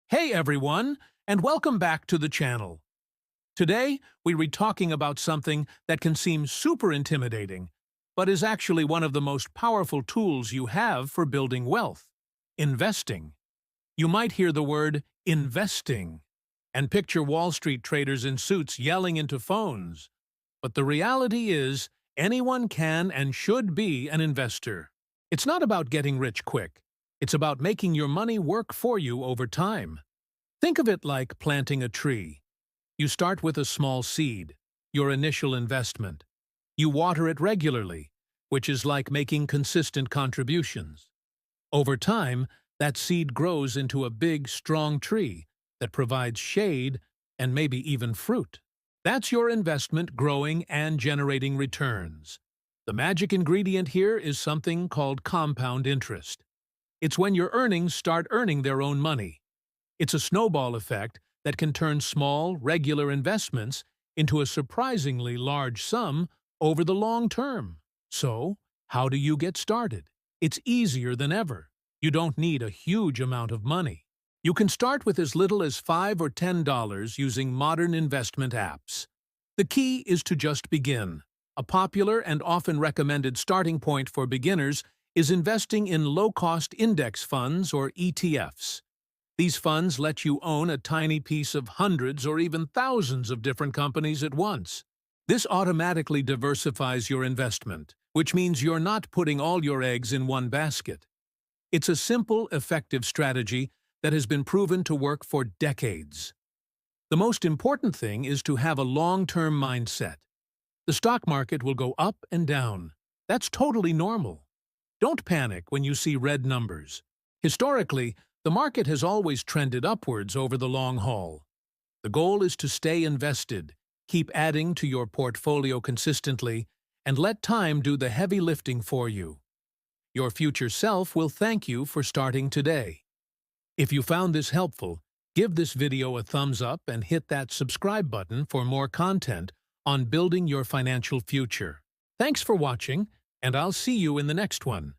Hey everyone, and welcome back to the channel. Today, we're talking about something that can seem super intimidating, but is actually one of the most powerful tools you have for building wealth: investing. You might hear the word investing and picture Wall Street traders in suits yelling into phones. But the reality is, anyone can and should be an investor. It's not about getting rich quick. It's about making your money work for you over time. Think of it like planting a tree. You start with a small seed, your initial investment. You water it regularly, which is like making consistent contributions. Over time, that seed grows into a big, strong tree that provides shade and maybe even fruit. That's your investment growing and generating returns. The magic ingredient here is something called compound interest. It's when your earnings start earning their own money. It's a snowball effect that can turn small, regular investments into a surprisingly large sum over the long term. So, how do you get started? It's easier than ever. You don't need a huge amount of money. You can start with as little as $5 or $10 using modern investment apps. The key is to just begin. A popular and often recommended starting point for beginners is investing in low-cost index funds or ETFs. These funds let you own a tiny piece of hundreds or even thousands of different companies at once. This automatically diversifies your investment, which means you're not putting all your eggs in one basket. It's a simple, effective strategy that has been proven to work for decades. The most important thing is to have a long-term mindset. The stock market will go up and down. That's totally normal. Don't panic when you see red numbers. Historically, the market has always trended upwards over the long haul. The goal is to stay invested, keep adding to your portfolio consistently, and let time do the heavy lifting for you. Your future self will thank you for starting today. If you found this helpful, give this video a thumbs up and hit that subscribe button for more content on building your financial future. Thanks for watching, and I'll see you in the next one.